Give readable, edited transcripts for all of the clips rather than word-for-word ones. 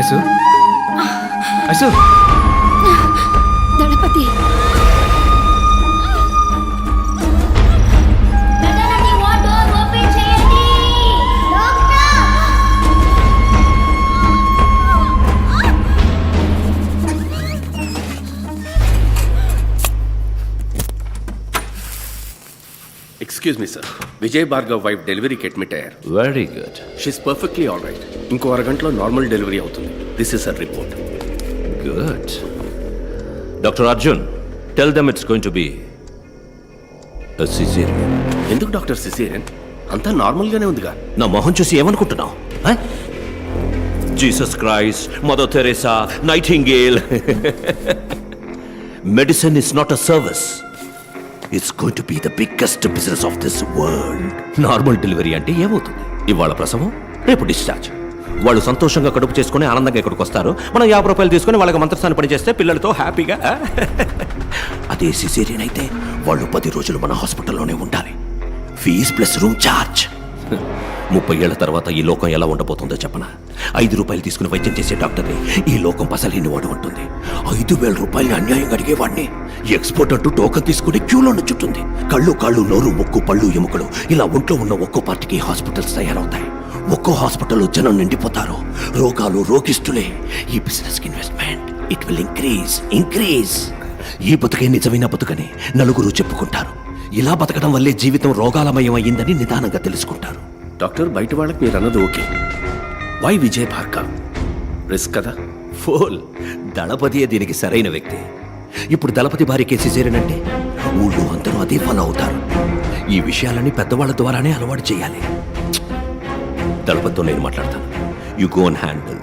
Ice Aisu దళపతి excuse me sir, Vijay Bhargav wife డెలివరీకి admit అయ్యారు. Very good. She's perfectly all right. ఇంకో అరగంటలో నార్మల్ డెలివరీ అవుతుంది. This is our report. Good. Doctor Arjun, tell them it's going to be a cesarean. ఎందుకు doctor cesarean? అంతా నార్మల్గానే ఉందిగా. నా మొహం చూసి ఏమనుకుంటున్నావు? Jesus Christ, Mother Teresa, Nightingale. Medicine is not a service. It's going to be the biggest business of this world. Normal delivery అంటే ఏమవుతుంది? ఇవాళ ప్రసవం, రేపు డిశ్చార్జ్. వాళ్ళు సంతోషంగా కడుపు చేసుకుని ఆనందంగా ఇక్కడికి వస్తారు. మనం 50 రూపాయలు తీసుకుని వాళ్ళకి మంత్రస్థానం పని చేస్తే పిల్లలతో హ్యాపీగా. అదే సిసేరియన్ అయితే వాళ్ళు 10 రోజులు మన హాస్పిటల్లోనే ఉండాలి. Fees plus room charge. 30 ఏళ్ల తర్వాత ఈ లోకం ఎలా ఉండబోతుందో చెప్పనా? 5 రూపాయలు తీసుకుని వైద్యం చేసే డాక్టర్ని ఈ లోకం పసలేని వాడు ఉంటుంది. 5,000 రూపాయలు అన్యాయంగా అడిగేవాడిని ఎక్స్పోర్ట్ అంటూ టోకన్ తీసుకుని క్యూలో చుట్టుంది. కళ్ళు, కాళ్ళు, నోరు, ముక్కు, పళ్ళు, ఎముకలు ఇలా ఒంట్లో ఉన్న ఒక్కో పార్టీకి హాస్పిటల్స్ తయారవుతాయి. ఒక్కో హాస్పిటల్లో జనం నిండిపోతారు. రోగాలు, రోగిస్తులే. ఈ business investment it will increase. ఈ బతుకే నిజమైన బతుకని నలుగురు చెప్పుకుంటారు. ఇలా బతకడం వల్లే జీవితం రోగాలమయం అయ్యిందని నిదానంగా తెలుసుకుంటారు. డాక్టర్, బయట వాళ్ళకి మీరు అన్నది okay. Why Vijay Bhargav? Risk కదా. ఫోల్. దళపతియే దీనికి సరైన వ్యక్తి. ఇప్పుడు దళపతి భార్యకే సిజేరియన్ అంటే ఊళ్ళో అందరూ అదే ఫాలో అవుతారు. ఈ విషయాలని పెద్దవాళ్ళ ద్వారానే అలవాటు చేయాలి. దళపతితో నేను మాట్లాడతాను. You go and handle.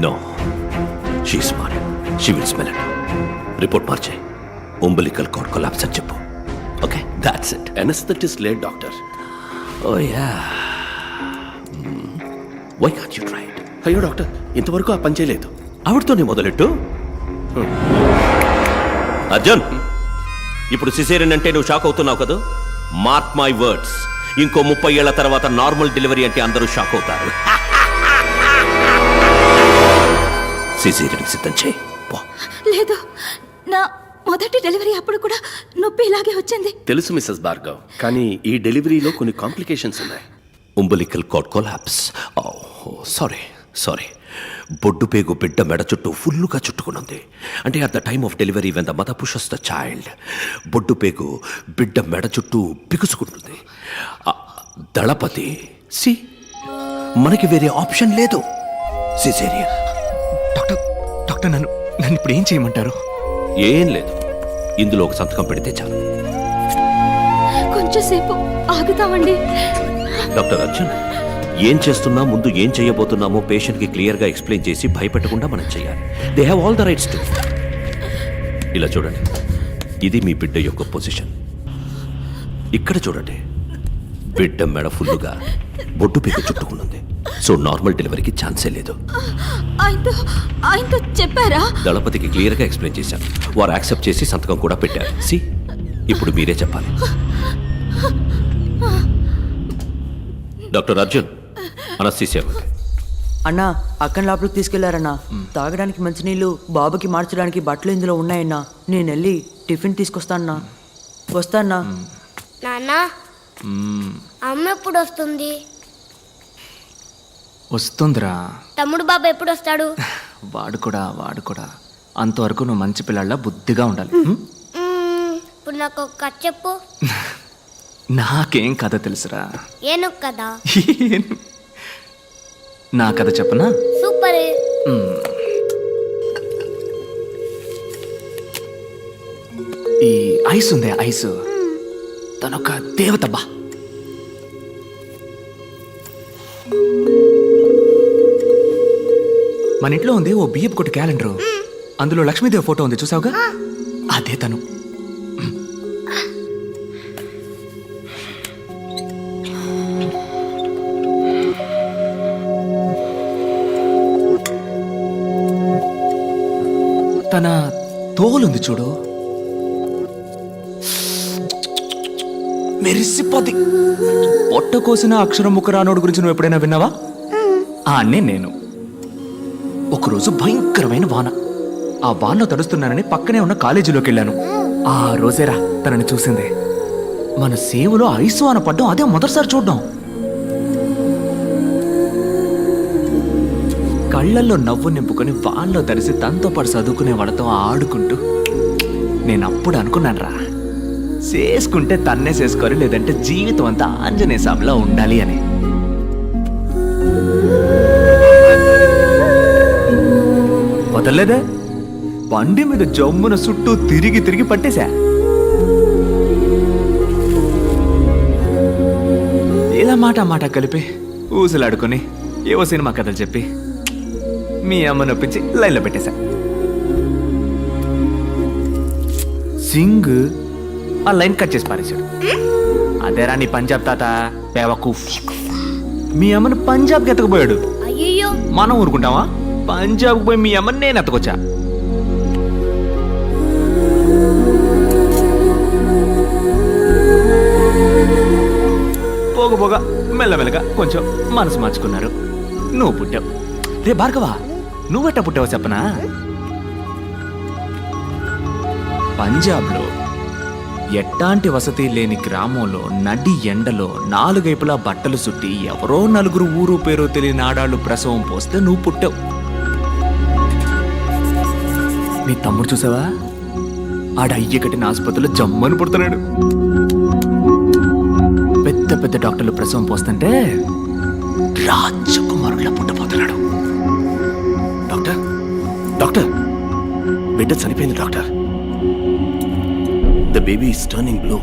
No, she smart. She will smell it. Report మార్చే. umbilical cord collapse అని చెప్పు. Okay, that's it. Anaesthetist late doctor. Oh yeah. Why can't you try it? అయ్యో డాక్టర్, ఇంతవరకు ఆ పని చేయలేదు. ఆవిడతోనే మొదలెట్టు. అర్జున్, ఇప్పుడు సిసేరియన్ అంటే నువ్వు షాక్ అవుతున్నావు కదా? మార్క్ మై వర్డ్స్, ఇంకో 30 ఏళ్ల తర్వాత నార్మల్ డెలివరీ అంటే అందరూ షాక్ అవుతారు. సిసేరియన్ సిద్ధం చేయి. లేదు, నా మొదటి డెలివరీ అప్పుడు కూడా నొప్పి ఇలాగే వచ్చింది. తెలుసు మిస్సెస్ భార్గవ్, కానీ ఈ డెలివరీలో కొన్ని కాంప్లికేషన్స్ ఉన్నాయి. umbilical cord collapse. సారీ. బొడ్డు పేగు బిడ్డ మెడ చుట్టూ ఫుల్లుగా చుట్టుకునుంది. అంటే at the time of delivery when the mother pushes the child, బొడ్డు పేగు బిడ్డ మెడ చుట్టూ బిగుసుకుంటుంది. దళపతి సి, మనకి వేరే ఆప్షన్ లేదు. సిజేరియన్. డాక్టర్ నన్ను ఇప్పుడు ఏం చేయమంటారు? ఏం లేదు, ఇందులో ఒక సంతకం పెడితే చాలు. కొంచెంసేపు ఆగుతామండి. డాక్టర్ అర్జున్, ఏం చేస్తున్నా, ముందు ఏం చేయబోతున్నామో పేషెంట్కి క్లియర్గా ఎక్స్ప్లెయిన్ చేసి భయపెట్టకుండా మనం చేయాలి. They have all the rights to. ఇలా చూడండి, ఇది మీ బిడ్డ యొక్క పొజిషన్. ఇక్కడ చూడండి, బిడ్డ మెడ ఫుల్లుగా బొడ్డు పీక చుట్టుకునుంది. సో నార్మల్ డెలివరీకి ఛాన్సే లేదు. ఆయనతో చెప్పారా? దళపతికి క్లియర్గా ఎక్స్ప్లెయిన్ చేశాను. వారు యాక్సెప్ట్ చేసి సంతకం కూడా పెట్టారు. సి, ఇప్పుడు మీరే చెప్పాలి. Doctor Arjun, anaesthesia. అన్నా, అక్కని లోపలికి తీసుకెళ్లారన్నా. తాగడానికి మంచినీళ్ళు, బాబుకి మార్చడానికి బట్టలు ఇందులో ఉన్నాయన్నా. నేను వెళ్ళి టిఫిన్ తీసుకొస్తానన్నా. వస్తానా? నాన్నా, అమ్మ ఎప్పుడు వస్తుంది? వస్తుందిరా. తమ్ముడు బాబా ఎప్పుడు వస్తాడు? వాడు కూడా అంతవరకు నువ్వు మంచి పిల్లల్లా బుద్ధిగా ఉండాలి. ఇప్పుడు నాకు ఒక కథ చెప్పు. నాకేం కథ తెలుసురా. ఏను కదా? నా కథ చెప్పనా? సూపర్. ఈ ఐస్ ఉందే, ఐస్ తనొక దేవతబ్బా. మన ఇంట్లో ఉంది ఓ బియ్యపు కొట్టు క్యాలెండరు. అందులో లక్ష్మీదేవి ఫోటో ఉంది, చూసావుగా? అదే తను. తన తోలుంది చూడు, మెరిసిపోద్ది. పొట్ట కోసిన అక్షరం ముఖరానోడు గురించి నువ్వు ఎప్పుడైనా విన్నావా? నేను ఒకరోజు భయంకరమైన వాన. ఆ వానలో తడుస్తున్నానని పక్కనే ఉన్న కాలేజీలోకి వెళ్ళాను. ఆ రోజేరా తనని చూసింది. మన సేవలో ఐసు వాన పడ్డం అదే మొదటిసారి చూడ్డం. కళ్ళల్లో నవ్వు నింపుకొని వాన్లో తడిసి తనతో పాటు చదువుకునే వాళ్ళతో ఆడుకుంటూ నేను అప్పుడు అనుకున్నానురా, చేసుకుంటే తన్నే చేసుకోరు, లేదంటే జీవితం అంతా ఆంజనేయ స్వామిలా ఉండాలి అని. వదలలేదే, బండి మీద జమ్మున చుట్టూ తిరిగి తిరిగి పట్టేశా. ఇలా మాట కలిపి ఊసులాడుకొని ఏవో సినిమా కథలు చెప్పి మీ అమ్మ నొప్పించి లైన్లో పెట్టేశా. సింగ్ ఆ లైన్ కట్ చేసి పారేశాడు. అదేరా నీ పంజాబ్ తాత బేవకూఫ్. మీ అమ్మను పంజాబ్కి ఎత్తకపోయాడు. అయ్యో మనం ఊరుకుంటావా? పంజాబ్కి పోయి మీ అమ్మని నేను ఎత్తకొచ్చా. పోగ మెల్లమెల్లగా కొంచెం మనసు మార్చుకున్నారు. నువ్వు పుట్టావు. రే భార్గవా, నువ్వెట్ట పుట్టావో చెప్పనా? పంజాబ్లో ఎట్టాంటి వసతి లేని గ్రామంలో నడి ఎండలో 4 వైపులా బట్టలు చుట్టి ఎవరో 4 ఊరు పేరో తెలియని ఆడాళ్ళు ప్రసవం పోస్తే నువ్వు పుట్టావు. నీ తమ్ముడు చూసావా? ఆడ అయ్య కట్టిన ఆసుపత్రిలో జమ్మని పుడుతున్నాడు. పెద్ద పెద్ద డాక్టర్లు ప్రసవం పోస్తుంటే రాజకుమారులా పుట్టబోతున్నాడు. డాక్టర్ డాక్టర్ బిడ్డ చనిపోయింది doctor. The baby is turning blue.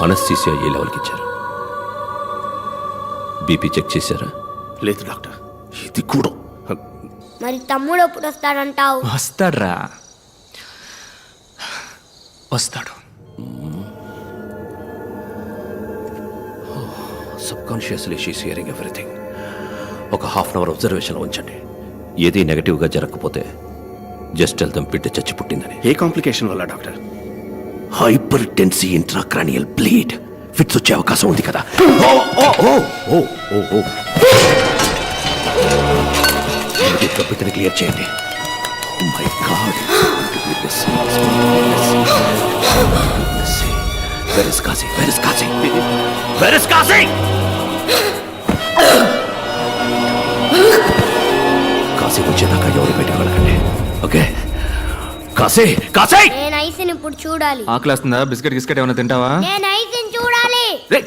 Anaesthesia ఏ లెవెల్కి ఇచ్చారు? బీపీ చెక్ చేశారా? లేదు డాక్టర్, ఇది కూడా. మరి తమ్ముడు ఎప్పుడు వస్తాడంటావు? వస్తాడ్రా, వస్తాడు. Subconsciously she's hearing everything. ఒక హాఫ్ అన్ అవర్ అబ్జర్వేషన్లో ఉంచండి. ఏది నెగటివ్గా జరగకపోతే జస్ట్ వెళ్తాం బిడ్డ చచ్చి పుట్టిందని. ఏ కాంప్లికేషన్ వల్ల doctor? Hyper Tennessee intracranial bleed. Fits వచ్చే అవకాశం ఉంది కదా. బిడ్డని క్లియర్ చేయండి. Oh my God. Where is Kazi? Where is Kazi? Where is Kazi? Kashi వచ్చేదాకా ఎవరు బయటకు వెళ్ళకండి. ఓకే? కాశీ, కాశీ! నేను ఐస్ని ఇప్పుడు చూడాలి. ఆకలేస్తుందా? బిస్కెట్ గిస్కెట్ ఏమైనా తింటావా? నేను ఐస్ని చూడాలి. రే,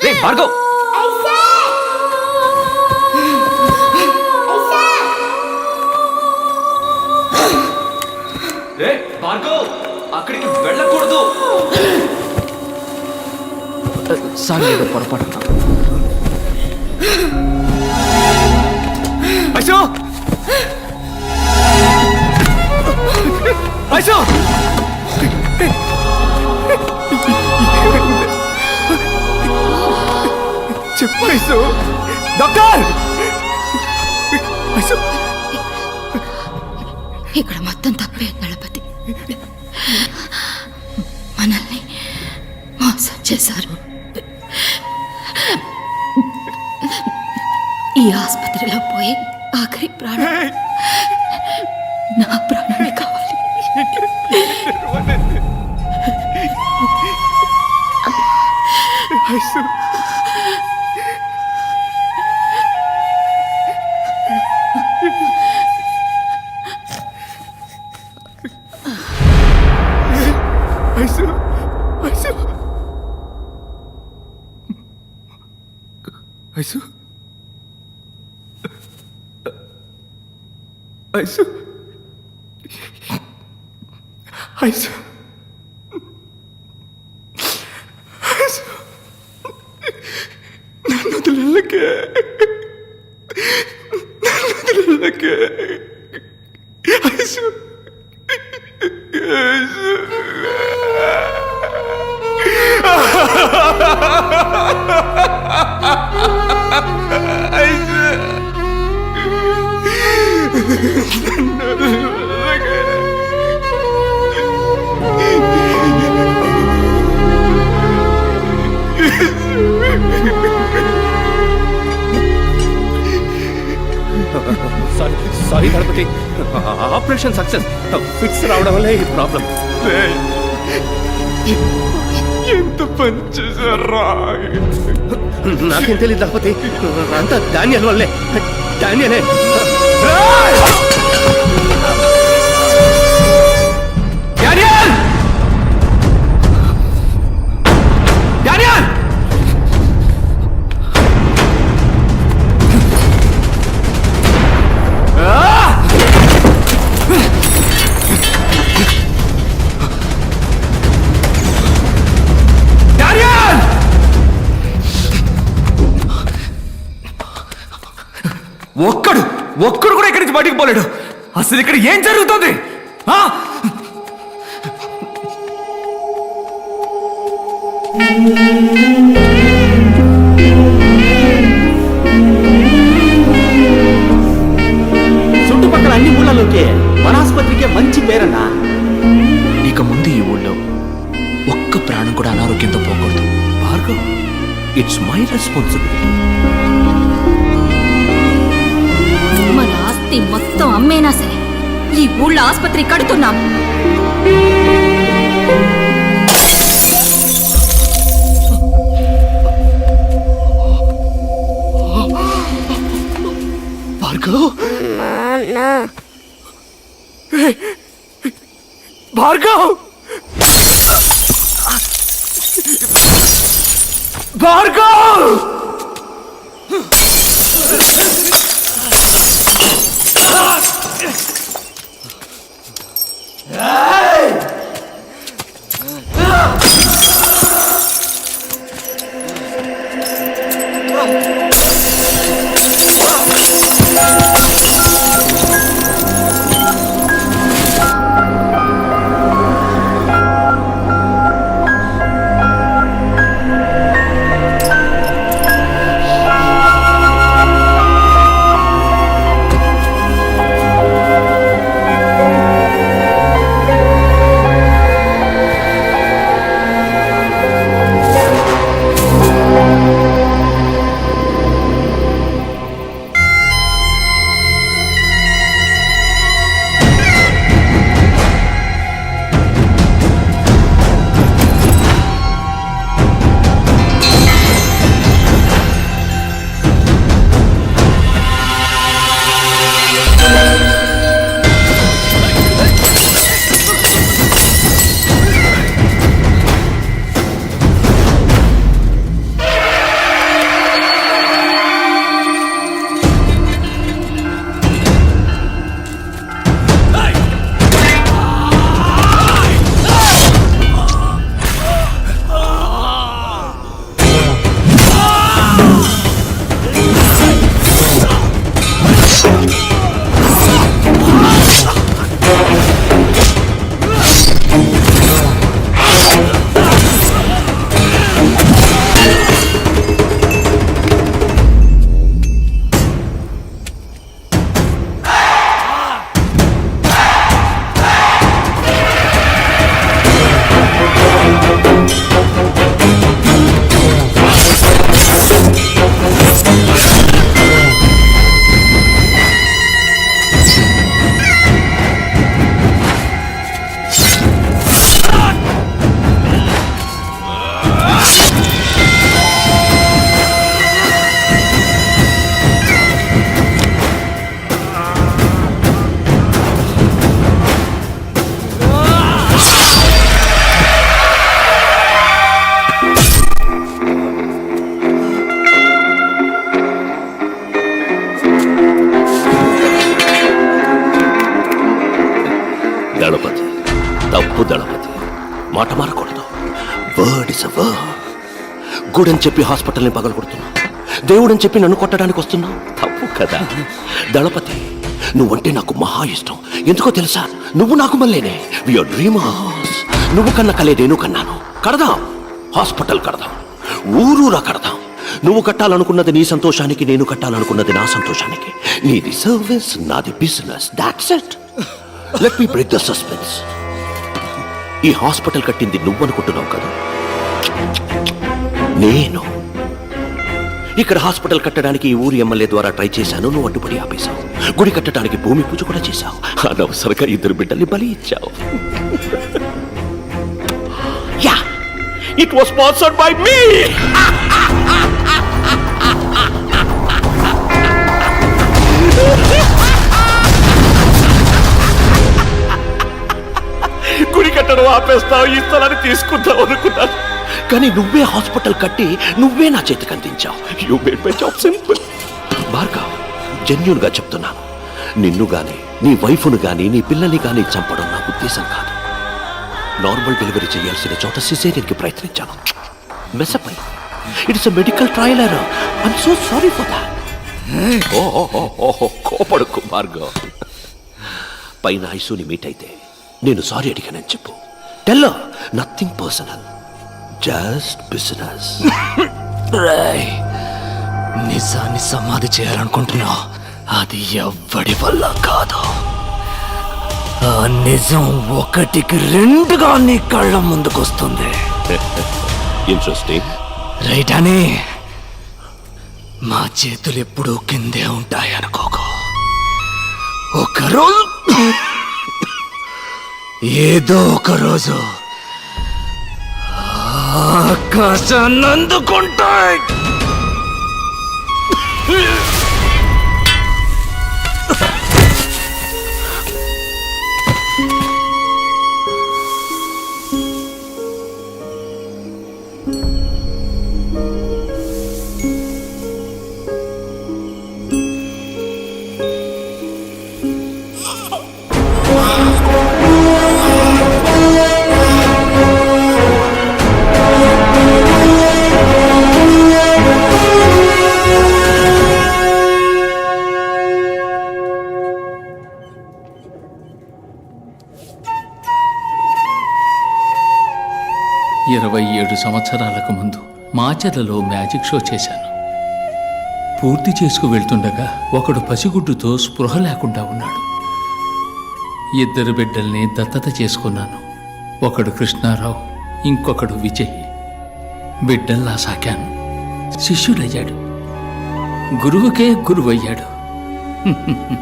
రే, భార్గవ్! ఐసే! రే, భార్గవ్! అక్కడికి వెళ్ళకూడదు. సారీ, ఏదో పొరపాటు. ఐసో! ఐసో! చెప్పు ఐసో. డాక్టర్! ఐసో! ఇక్కడ మొత్తం తప్పే దళపతి. మనల్ని మోసం చేశారు. ఈ ఆసుపత్రిలో పోయి ఆఖరి ప్రాణం నా ప్రాణమే కావాలి. ఐసో! ఐసో! ఐసో! ఐసో! ఐసో! ఐసో! ఐసో! నన్ను వదిలేళ్ళకే, నన్ను వదిలేళ్ళకే. ఐసో! ఐసో! దళపతి ఆపరేషన్ సక్సెస్. ఫిక్స్ రావడం వల్లే ఈ ప్రాబ్లం. ఎంత పని చేశారా? నాకేం తెలియదు దళపతి, అంతా డానియల్ వల్లే. డానియలే. డానియల్! డానియల్! డానియల్! ఒక్కడు కూడా ఇక్కడి నుంచి బయటికి పోలేడు. అసలు ఇక్కడ ఏం జరుగుతుంది? ఆ? చుట్టుపక్కల అన్ని ఊళ్ళలోకే మన ఆసుపత్రికే మంచి పేరన్నా. ఇక ముందు ఈ ఊళ్ళో ఒక్క ప్రాణం కూడా అనారోగ్యంతో పోకూడదు. Bhargav, it's my responsibility. మన ఆస్తి మొత్తం అమ్మేనా సరే ఈ ఊళ్ళో ఆసుపత్రి కడుతున్నాం. భార్గవ్! నాన్న భార్గవ్! భార్గవ్! దళపతి, తప్పు దళపతి. మాట మారకూడదు. Word is a word. గుడని చెప్పి హాస్పిటల్ని పగలగొడుతున్నావు. దేవుడని చెప్పి నన్ను కొట్టడానికి వస్తున్నావు. తప్పు కదా దళపతి. నువ్వంటే నాకు మహా ఇష్టం. ఎందుకో తెలుసా? నువ్వు నాకు మళ్ళీనే. VR dreamers. నువ్వు కన్న కలే నేను కన్నాను. కడదాం, హాస్పిటల్ కడదాం, ఊరూరా కడదాం. నువ్వు కట్టాలనుకున్నది నీ సంతోషానికి, నేను కట్టాలనుకున్నది నా సంతోషానికి. నీది సర్వీస్, నాది business. That's it. Let me break the suspense. ఈ హాస్పిటల్ కట్టింది నువ్వు అనుకుంటున్నావు కదా, నేను. ఇక్కడ హాస్పిటల్ కట్టడానికి ఈ ఊరి ఎమ్మెల్యే ద్వారా ట్రై చేశాను, నువ్వు అడ్డుపడి ఆపేశావు. గుడి కట్టడానికి భూమి పూజ కూడా చేశావు. అనవసరంగా 2 బిడ్డల్ని బలి ఇచ్చావు. Yeah, it was sponsored by me. గుడి కట్టడం ఆపేస్తావు, ఈ స్థలాన్ని తీసుకుంటావు అనుకున్నాను. కానీ నువ్వే హాస్పిటల్ కట్టి నువ్వే నా చేతికి అందించావు. You made my job simple. Bhargav, genuine గా చెప్తున్నాను, నిన్ను గాని నీ వైఫ్ను గాని నీ పిల్లల్ని గాని చంపడం నా ఉద్దేశం కాదు. నార్మల్ డెలివరీ చేయాల్సిన చోట సిజేరియన్కి ప్రయత్నించాను. మెసప్ అయింది. It's a medical trial error. I'm so sorry for that. కోపడుకు భార్గవ్. పైన ఐసూని మీట్ అయితే నేను సారీ అడిగానని చెప్పు. Tell nothing personal, just business. నిజాన్ని సమాధి చేయాలనుకుంటున్నావు, అది ఎవ్వడి వల్ల కాదు. ఆ నిజం 1కి 2గా నీ కళ్ళ ముందుకొస్తుంది. ఇంట్రెస్టింగ్. రైట్ అని మా చేతులు ఎప్పుడూ కిందే ఉంటాయి అనుకోకు. ఒకరోజు ఏదో ఒక రోజు ఆకాశాన్ని అందుకుంటాయి. ఇరవై 7 సంవత్సరాలకు ముందు మాచర్లలో మ్యాజిక్ షో చేశాను. పూర్తి చేసుకు వెళ్తుండగా ఒకడు పసిగుడ్డుతో స్పృహ లేకుండా ఉన్నాడు. 2 బిడ్డల్ని దత్తత చేసుకున్నాను. ఒకడు కృష్ణారావు, ఇంకొకడు విజయ్. బిడ్డల్లా సాకాను. శిష్యుడయ్యాడు, గురువుకే గురువయ్యాడు.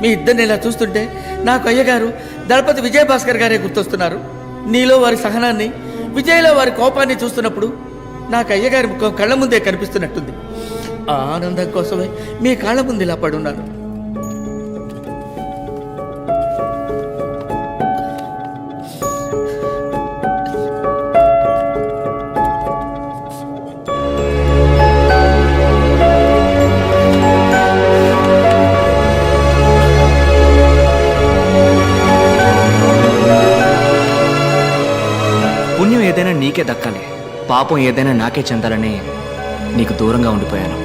మీ ఇద్దరిని ఇలా చూస్తుంటే నాకు అయ్యగారు దళపతి విజయభాస్కర్ గారే గుర్తొస్తున్నారు. నీలో వారి సహనాన్ని, విజయ్లో వారి కోపాన్ని చూస్తున్నప్పుడు నాకు అయ్యగారి ముఖం కళ్ళ ముందే కనిపిస్తున్నట్టుంది. ఆ ఆనందం కోసమే మీ కాళ్ళ ముందు ఇలా పడున్నాను. పుణ్యం ఏదైనా నీకే దక్కాలి, పాపం ఏదైనా నాకే చెందాలని నీకు దూరంగా ఉండిపోయాను.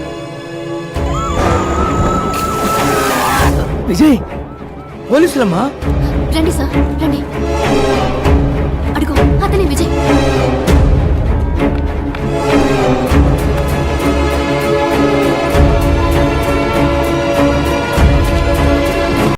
విజయ్, పోలీసులమ్మా. రండి సార్ రండి. అడుగు అతనే విజయ్.